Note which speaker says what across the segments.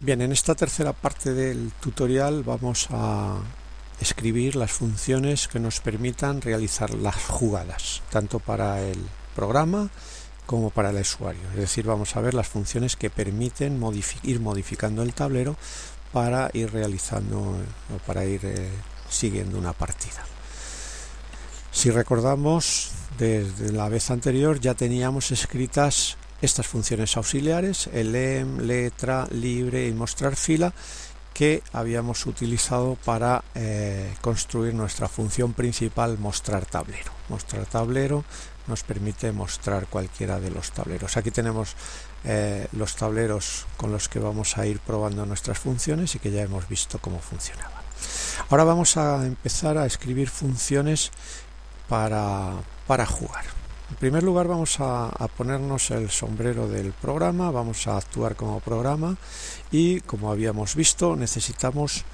Speaker 1: Bien, en esta tercera parte del tutorial vamos a escribir las funciones que nos permitan realizar las jugadas, tanto para el programa como para el usuario. Es decir, vamos a ver las funciones que permiten ir modificando el tablero para ir realizando o para ir siguiendo una partida. Si recordamos, desde la vez anterior ya teníamos escritas estas funciones auxiliares, el em, letra, libre y mostrar fila, que habíamos utilizado para construir nuestra función principal, mostrar tablero. Mostrar tablero nos permite mostrar cualquiera de los tableros. Aquí tenemos los tableros con los que vamos a ir probando nuestras funciones y que ya hemos visto cómo funcionaban. Ahora vamos a empezar a escribir funciones para jugar. En primer lugar vamos a ponernos el sombrero del programa, vamos a actuar como programa y, como habíamos visto, necesitamos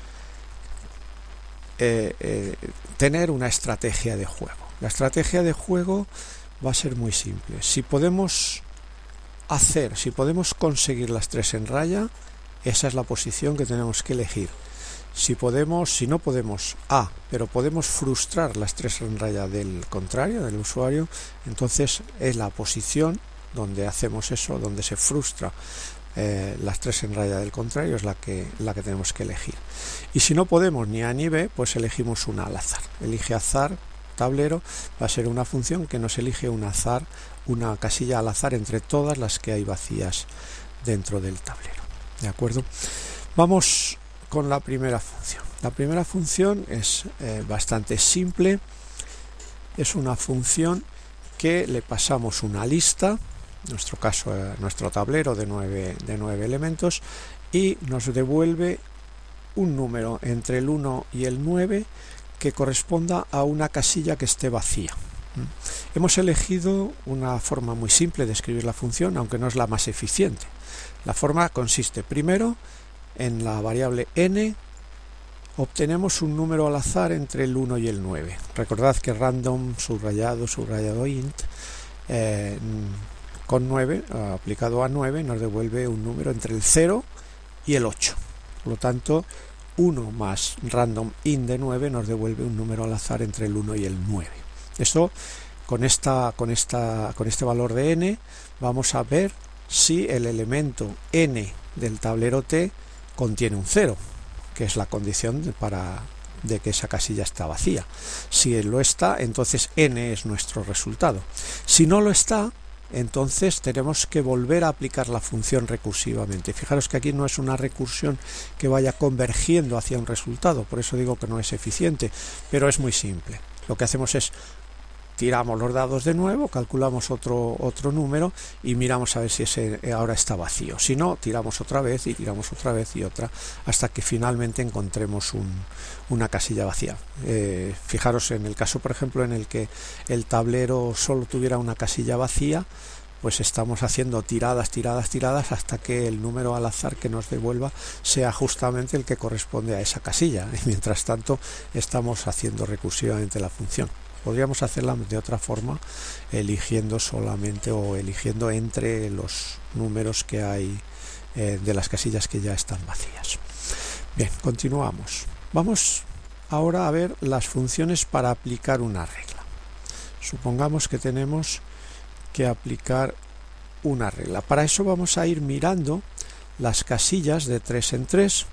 Speaker 1: tener una estrategia de juego. La estrategia de juego va a ser muy simple. Si podemos conseguir las tres en raya, esa es la posición que tenemos que elegir. Si no podemos pero podemos frustrar las tres en raya del contrario, del usuario, entonces es la posición donde hacemos eso, donde se frustra las tres en raya del contrario, es la que tenemos que elegir. Y si no podemos ni A ni B, pues elegimos una al azar. Elige azar, tablero, va a ser una función que nos elige una casilla al azar entre todas las que hay vacías dentro del tablero. ¿De acuerdo? Vamos con la primera función. La primera función es bastante simple. Es una función que le pasamos una lista, en nuestro caso nuestro tablero de 9 elementos, y nos devuelve un número entre el 1 y el 9 que corresponda a una casilla que esté vacía. Hemos elegido una forma muy simple de escribir la función, aunque no es la más eficiente. La forma consiste primero en la variable n, obtenemos un número al azar entre el 1 y el 9. Recordad que random subrayado int con 9 aplicado a 9 nos devuelve un número entre el 0 y el 8. Por lo tanto, 1 más random int de 9 nos devuelve un número al azar entre el 1 y el 9. Esto, con este valor de n, vamos a ver si el elemento n del tablero T contiene un 0, que es la condición de que esa casilla está vacía. Si lo está, entonces n es nuestro resultado. Si no lo está, entonces tenemos que volver a aplicar la función recursivamente. Fijaros que aquí no es una recursión que vaya convergiendo hacia un resultado, por eso digo que no es eficiente, pero es muy simple. Lo que hacemos es tiramos los dados de nuevo, calculamos otro número y miramos a ver si ese ahora está vacío. Si no, tiramos otra vez y tiramos otra vez y otra, hasta que finalmente encontremos una casilla vacía. Fijaros en el caso, por ejemplo, en el que el tablero solo tuviera una casilla vacía, pues estamos haciendo tiradas hasta que el número al azar que nos devuelva sea justamente el que corresponde a esa casilla. Y mientras tanto estamos haciendo recursivamente la función. Podríamos hacerla de otra forma, eligiendo solamente o eligiendo entre los números que hay de las casillas que ya están vacías. Bien, continuamos. Vamos ahora a ver las funciones para aplicar una regla. Supongamos que tenemos que aplicar una regla. Para eso vamos a ir mirando las casillas de 3 en 3.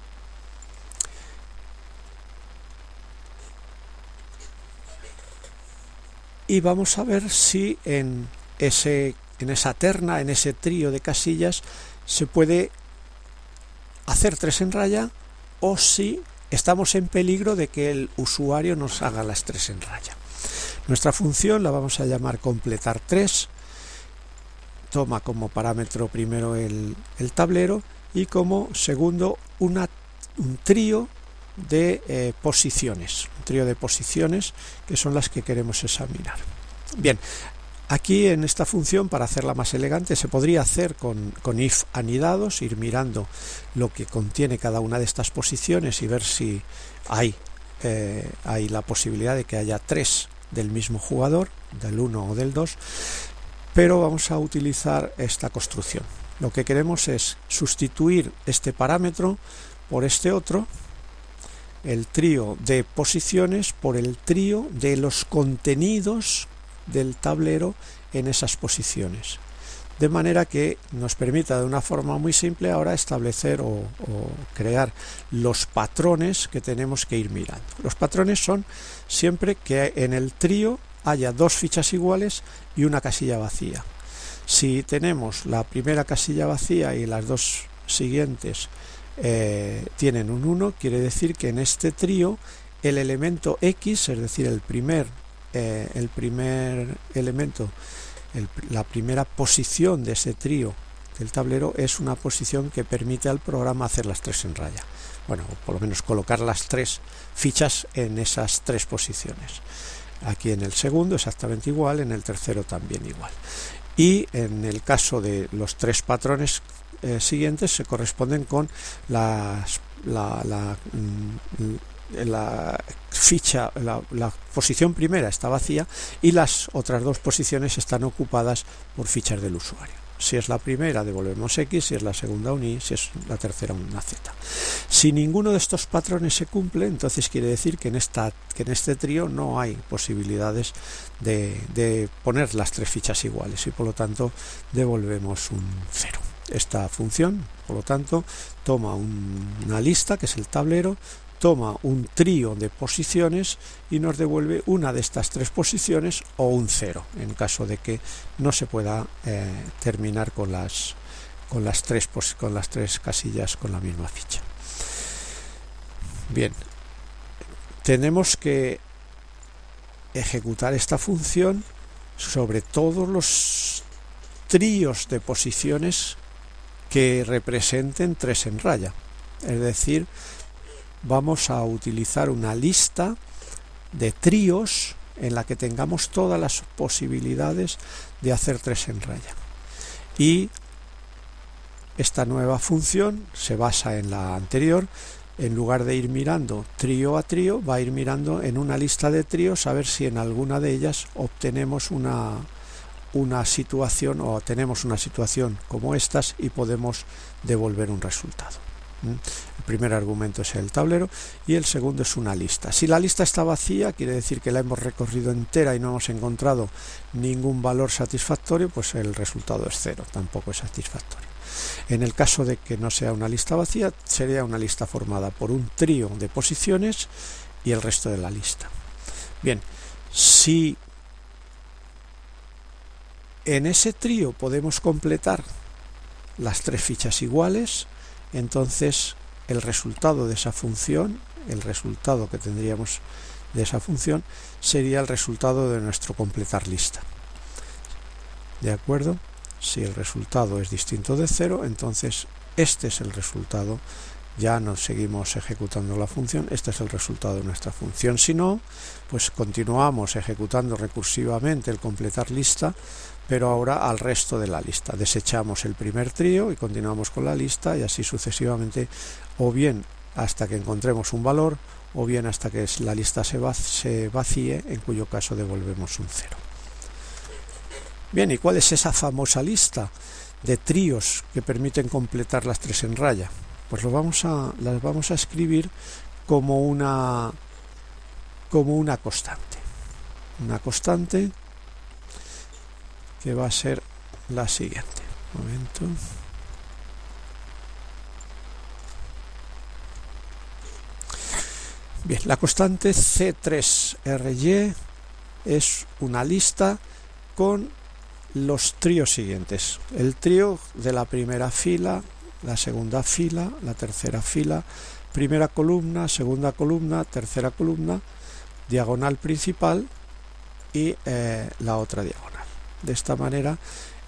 Speaker 1: Y vamos a ver si en esa terna, en ese trío de casillas, se puede hacer 3 en raya, o si estamos en peligro de que el usuario nos haga las 3 en raya. Nuestra función la vamos a llamar completar 3. Toma como parámetro primero el tablero y como segundo un trío de posiciones, un trío de posiciones que son las que queremos examinar. Bien, aquí en esta función, para hacerla más elegante, se podría hacer con if anidados, ir mirando lo que contiene cada una de estas posiciones y ver si hay la posibilidad de que haya 3 del mismo jugador, del 1 o del 2, pero vamos a utilizar esta construcción. Lo que queremos es sustituir este parámetro por este otro, el trío de posiciones por el trío de los contenidos del tablero en esas posiciones, de manera que nos permita de una forma muy simple ahora establecer o crear los patrones que tenemos que ir mirando. Los patrones son siempre que en el trío haya dos fichas iguales y una casilla vacía. Si tenemos la primera casilla vacía y las dos siguientes tienen un 1, quiere decir que en este trío el elemento X, es decir, el primer elemento, la primera posición de ese trío del tablero es una posición que permite al programa hacer las tres en raya. Bueno, o por lo menos colocar las tres fichas en esas tres posiciones. Aquí en el segundo exactamente igual, en el tercero también igual. Y en el caso de los tres patrones siguientes se corresponden con la posición primera está vacía y las otras dos posiciones están ocupadas por fichas del usuario. Si es la primera devolvemos X, si es la segunda un Y, si es la tercera una Z. Si ninguno de estos patrones se cumple, entonces quiere decir que en este trío no hay posibilidades de poner las tres fichas iguales y por lo tanto devolvemos un 0. Esta función, por lo tanto, toma una lista que es el tablero, toma un trío de posiciones y nos devuelve una de estas tres posiciones o un 0 en caso de que no se pueda terminar con las tres casillas con la misma ficha. Bien, tenemos que ejecutar esta función sobre todos los tríos de posiciones que representen 3 en raya, es decir, vamos a utilizar una lista de tríos en la que tengamos todas las posibilidades de hacer 3 en raya. Y esta nueva función se basa en la anterior. En lugar de ir mirando trío a trío, va a ir mirando en una lista de tríos a ver si en alguna de ellas obtenemos una situación o tenemos una situación como estas y podemos devolver un resultado. El primer argumento es el tablero y el segundo es una lista. Si la lista está vacía, quiere decir que la hemos recorrido entera y no hemos encontrado ningún valor satisfactorio, pues el resultado es 0, tampoco es satisfactorio. En el caso de que no sea una lista vacía, sería una lista formada por un trío de posiciones y el resto de la lista. Bien, si en ese trío podemos completar las tres fichas iguales, entonces el resultado de esa función, el resultado que tendríamos de esa función, sería el resultado de nuestro completar lista. ¿De acuerdo? Si el resultado es distinto de 0, entonces este es el resultado. Ya no seguimos ejecutando la función, este es el resultado de nuestra función. Si no, pues continuamos ejecutando recursivamente el completar lista, pero ahora al resto de la lista. Desechamos el primer trío y continuamos con la lista y así sucesivamente, o bien hasta que encontremos un valor, o bien hasta que la lista se vacíe, en cuyo caso devolvemos un 0. Bien, ¿y cuál es esa famosa lista de tríos que permiten completar las 3 en raya? Pues las vamos a escribir como una constante. Una constante que va a ser la siguiente. Un momento. Bien, la constante C3RY es una lista con los tríos siguientes. El trío de la primera fila, la segunda fila, la tercera fila, primera columna, segunda columna, tercera columna, diagonal principal y la otra diagonal. De esta manera,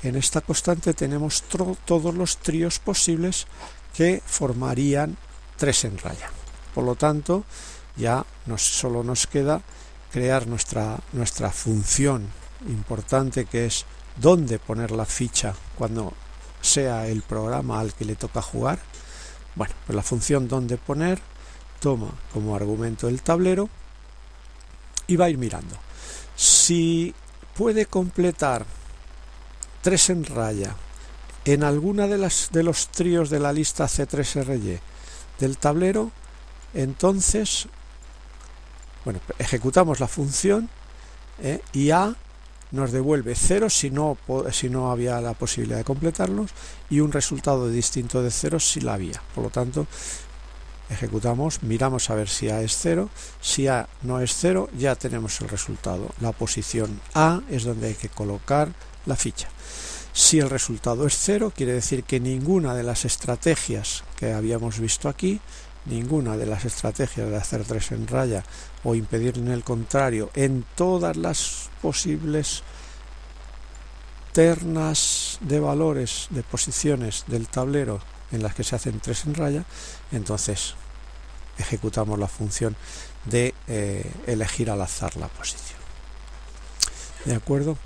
Speaker 1: en esta constante tenemos todos los tríos posibles que formarían 3 en raya. Por lo tanto, ya solo nos queda crear nuestra función importante, que es dónde poner la ficha cuando sea el programa al que le toca jugar. Bueno, pues la función dónde poner toma como argumento el tablero y va a ir mirando. Si puede completar 3 en raya en alguna de los tríos de la lista C3RY del tablero, entonces, bueno, ejecutamos la función y A nos devuelve 0 si no había la posibilidad de completarlos, y un resultado distinto de 0 si la había. Por lo tanto, ejecutamos, miramos a ver si A es 0. Si A no es 0, ya tenemos el resultado. La posición A es donde hay que colocar la ficha. Si el resultado es 0, quiere decir que ninguna de las estrategias que habíamos visto aquí, ninguna de las estrategias de hacer 3 en raya o impedir en el contrario en todas las posibles ternas de valores, de posiciones del tablero en las que se hacen 3 en raya, entonces ejecutamos la función de elegir al azar la posición. ¿De acuerdo?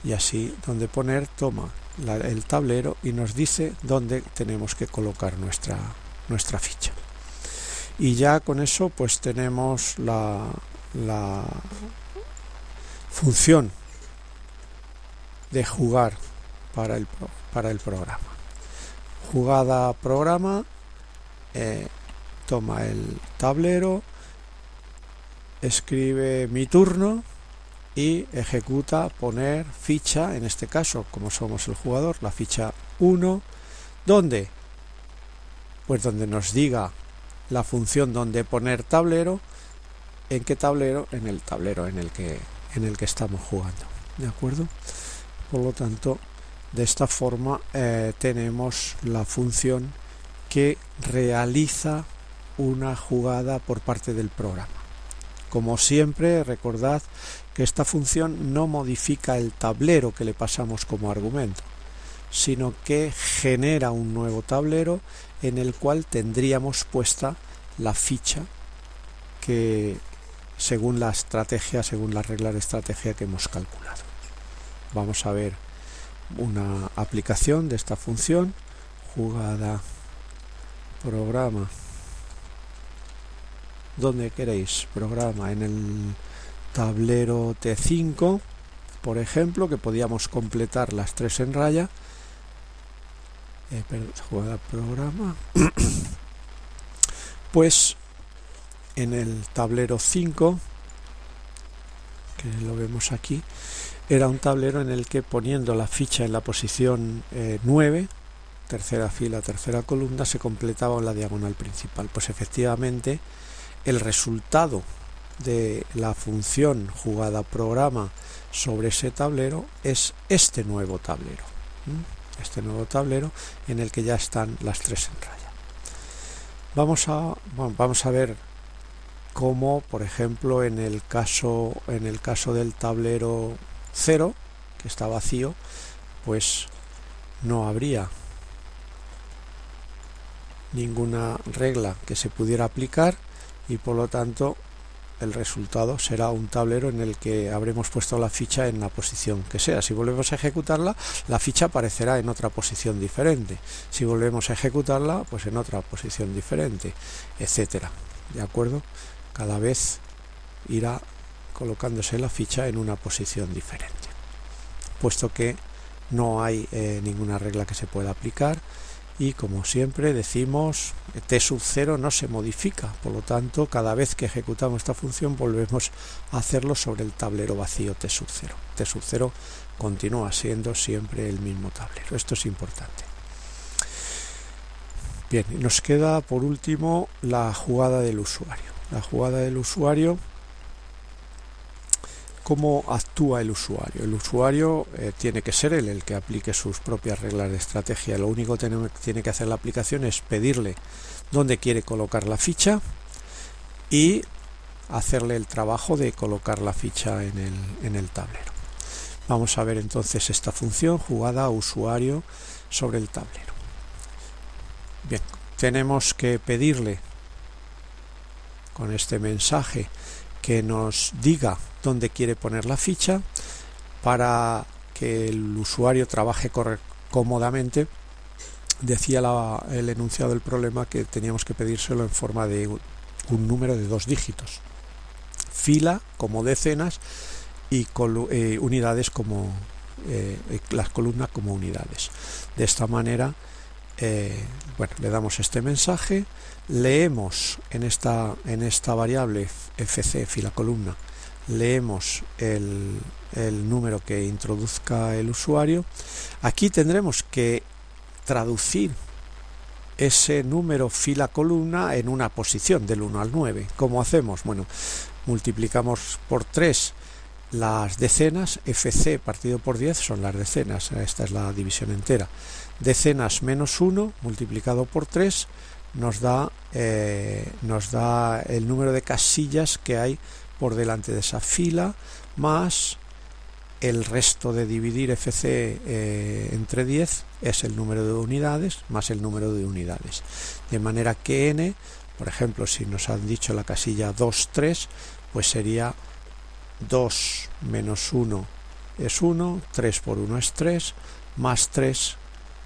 Speaker 1: Y así, donde poner, toma el tablero y nos dice dónde tenemos que colocar nuestra ficha. Y ya con eso pues tenemos la función de jugar para el programa. Jugada programa, toma el tablero, escribe mi turno y ejecuta poner ficha, en este caso, como somos el jugador, la ficha 1, ¿dónde? Pues donde nos diga la función donde poner tablero. ¿En qué tablero? En el tablero en el que estamos jugando. ¿De acuerdo? Por lo tanto, de esta forma tenemos la función que realiza una jugada por parte del programa. Como siempre, recordad que esta función no modifica el tablero que le pasamos como argumento, sino que genera un nuevo tablero en el cual tendríamos puesta la ficha que según la estrategia, según las reglas de estrategia que hemos calculado. Vamos a ver una aplicación de esta función, jugada programa. ¿Dónde queréis? Programa en el tablero T5, por ejemplo, que podíamos completar las 3 en raya. Jugada programa. Pues en el tablero 5, que lo vemos aquí, era un tablero en el que poniendo la ficha en la posición 9, tercera fila, tercera columna, se completaba en la diagonal principal. Pues efectivamente el resultado de la función jugada programa sobre ese tablero es este nuevo tablero. Este nuevo tablero en el que ya están las 3 en raya. Vamos a ver cómo, por ejemplo, en el caso del tablero 0, que está vacío, pues no habría ninguna regla que se pudiera aplicar y por lo tanto el resultado será un tablero en el que habremos puesto la ficha en la posición que sea. Si volvemos a ejecutarla, la ficha aparecerá en otra posición diferente. Si volvemos a ejecutarla, pues en otra posición diferente, etcétera. ¿De acuerdo? Cada vez irá colocándose la ficha en una posición diferente, puesto que no hay ninguna regla que se pueda aplicar. Y como siempre decimos, T sub 0 no se modifica, por lo tanto cada vez que ejecutamos esta función volvemos a hacerlo sobre el tablero vacío T sub 0. T sub 0 continúa siendo siempre el mismo tablero. Esto es importante. Bien, y nos queda por último la jugada del usuario. La jugada del usuario, ¿cómo actúa el usuario? El usuario tiene que ser él el que aplique sus propias reglas de estrategia. Lo único que tiene que hacer la aplicación es pedirle dónde quiere colocar la ficha y hacerle el trabajo de colocar la ficha en el tablero. Vamos a ver entonces esta función, jugada usuario sobre el tablero. Bien, tenemos que pedirle con este mensaje que nos diga dónde quiere poner la ficha para que el usuario trabaje cómodamente. Decía el enunciado del problema que teníamos que pedírselo en forma de un número de 2 dígitos, fila como decenas y unidades como las columnas como unidades. De esta manera, bueno, le damos este mensaje, leemos en esta variable fc fila columna, leemos el número que introduzca el usuario. Aquí tendremos que traducir ese número fila columna en una posición del 1 al 9. ¿Cómo hacemos? Bueno, multiplicamos por 3 las decenas, fc partido por 10 son las decenas, esta es la división entera. Decenas menos 1 multiplicado por 3 nos da el número de casillas que hay por delante de esa fila, más el resto de dividir fc entre 10 es el número de unidades más el número de unidades. De manera que n, por ejemplo, si nos han dicho la casilla 2, 3, pues sería 2 menos 1 es 1, 3 por 1 es 3, más 3,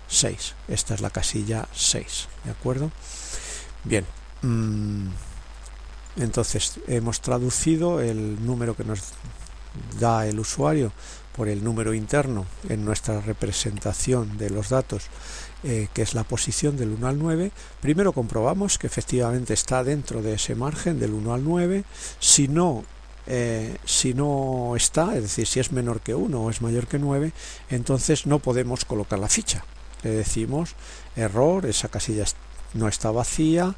Speaker 1: 6. Esta es la casilla 6, ¿de acuerdo? Bien, entonces hemos traducido el número que nos da el usuario por el número interno en nuestra representación de los datos, que es la posición del 1 al 9. Primero comprobamos que efectivamente está dentro de ese margen del 1 al 9. Si no está, es decir, si es menor que 1 o es mayor que 9, entonces no podemos colocar la ficha. Le decimos error, esa casilla no está vacía,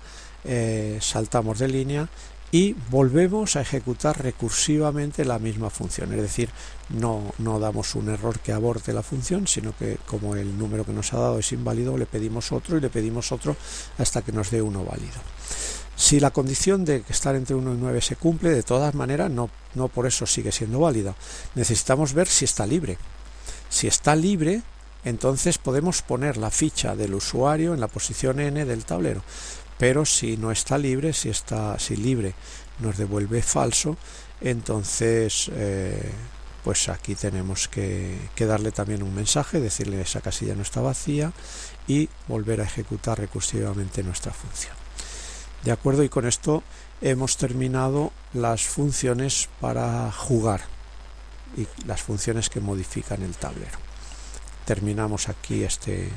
Speaker 1: saltamos de línea y volvemos a ejecutar recursivamente la misma función, es decir, no damos un error que aborte la función, sino que como el número que nos ha dado es inválido, le pedimos otro y le pedimos otro hasta que nos dé uno válido. Si la condición de estar entre 1 y 9 se cumple, de todas maneras no por eso sigue siendo válida. Necesitamos ver si está libre. Si está libre, entonces podemos poner la ficha del usuario en la posición n del tablero. Pero si no está libre, si libre nos devuelve falso, entonces pues aquí tenemos que darle también un mensaje, decirle esa casilla no está vacía y volver a ejecutar recursivamente nuestra función. De acuerdo, y con esto hemos terminado las funciones para jugar y las funciones que modifican el tablero. Terminamos aquí este